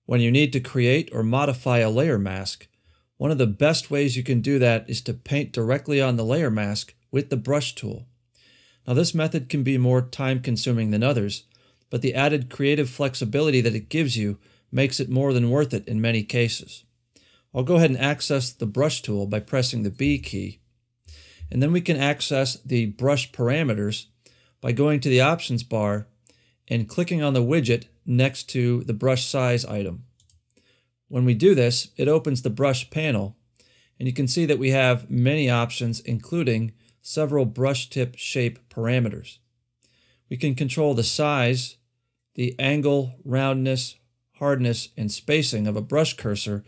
When you need to create or modify a layer mask, one of the best ways you can do that is to paint directly on the layer mask with the brush tool. Now this method can be more time-consuming than others, but the added creative flexibility that it gives you makes it more than worth it in many cases. I'll go ahead and access the brush tool by pressing the B key, and then we can access the brush parameters by going to the options bar and clicking on the widget next to the brush size item. When we do this, it opens the brush panel, and you can see that we have many options, including several brush tip shape parameters. We can control the size, the angle, roundness, hardness, and spacing of a brush cursor,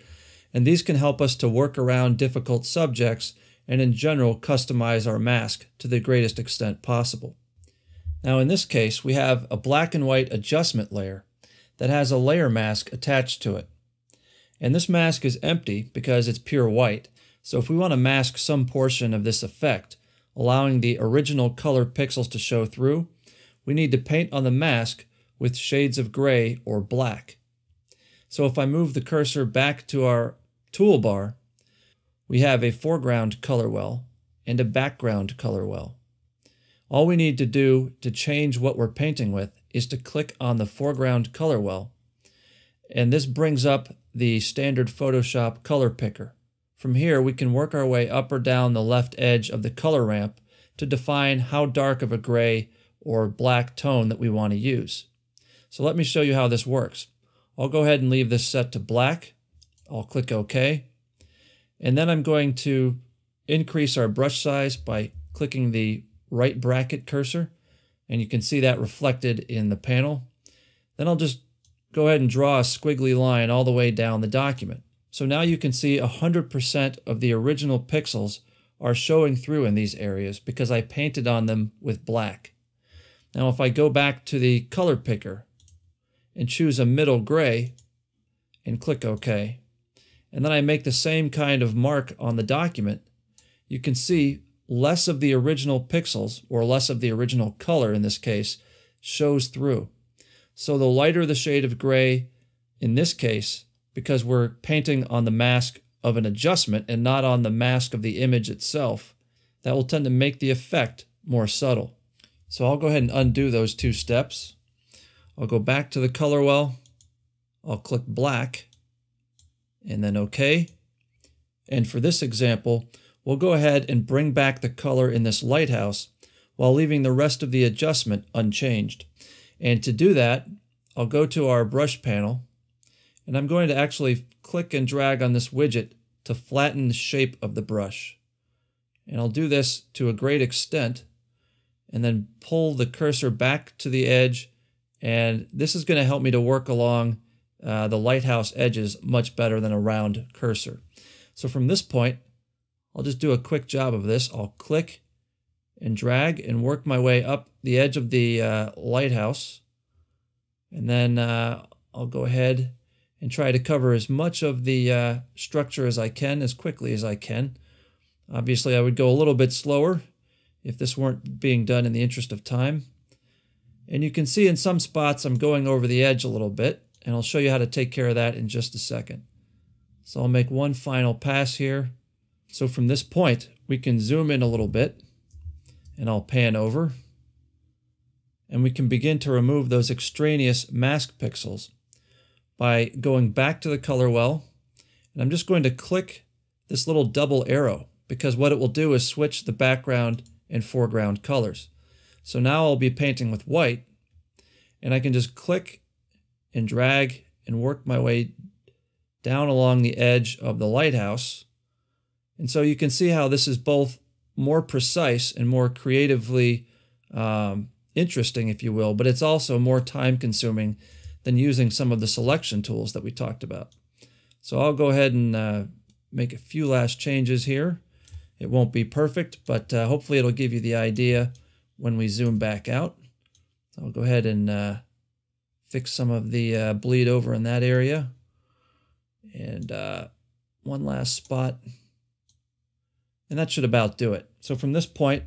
and these can help us to work around difficult subjects and in general customize our mask to the greatest extent possible. Now in this case, we have a black and white adjustment layer that has a layer mask attached to it. And this mask is empty because it's pure white, so if we want to mask some portion of this effect, allowing the original color pixels to show through, we need to paint on the mask with shades of gray or black. So if I move the cursor back to our toolbar, we have a foreground color well and a background color well. All we need to do to change what we're painting with is to click on the foreground color well, and this brings up the standard Photoshop color picker. From here, we can work our way up or down the left edge of the color ramp to define how dark of a gray or black tone that we want to use. So let me show you how this works. I'll go ahead and leave this set to black. I'll click OK. And then I'm going to increase our brush size by clicking the right bracket cursor, and you can see that reflected in the panel. Then I'll just go ahead and draw a squiggly line all the way down the document. So now you can see 100% of the original pixels are showing through in these areas because I painted on them with black. Now if I go back to the color picker and choose a middle gray and click OK, and then I make the same kind of mark on the document, you can see less of the original pixels, or less of the original color in this case, shows through. So the lighter the shade of gray in this case, because we're painting on the mask of an adjustment and not on the mask of the image itself, that will tend to make the effect more subtle. So I'll go ahead and undo those two steps. I'll go back to the color well, I'll click black, and then OK. And for this example, we'll go ahead and bring back the color in this lighthouse while leaving the rest of the adjustment unchanged. And to do that, I'll go to our brush panel, and I'm going to actually click and drag on this widget to flatten the shape of the brush. And I'll do this to a great extent, and then pull the cursor back to the edge, and this is going to help me to work along the lighthouse edges much better than a round cursor. So from this point, I'll just do a quick job of this. I'll click and drag and work my way up the edge of the lighthouse. And then I'll go ahead and try to cover as much of the structure as I can, as quickly as I can. Obviously, I would go a little bit slower if this weren't being done in the interest of time. And you can see in some spots I'm going over the edge a little bit, and I'll show you how to take care of that in just a second. So I'll make one final pass here. So from this point, we can zoom in a little bit, and I'll pan over, and we can begin to remove those extraneous mask pixels by going back to the color well, and I'm just going to click this little double arrow, because what it will do is switch the background and foreground colors. So now I'll be painting with white, and I can just click and drag and work my way down along the edge of the lighthouse. And so you can see how this is both more precise and more creatively interesting, if you will, but it's also more time-consuming than using some of the selection tools that we talked about. So I'll go ahead and make a few last changes here. It won't be perfect, but hopefully it'll give you the idea when we zoom back out. I'll go ahead and fix some of the bleed over in that area. And one last spot. And that should about do it. So from this point,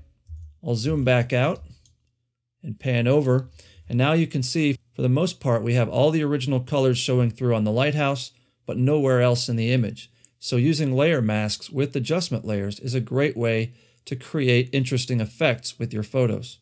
I'll zoom back out and pan over. And now you can see for For the most part, we have all the original colors showing through on the lighthouse, but nowhere else in the image. So using layer masks with adjustment layers is a great way to create interesting effects with your photos.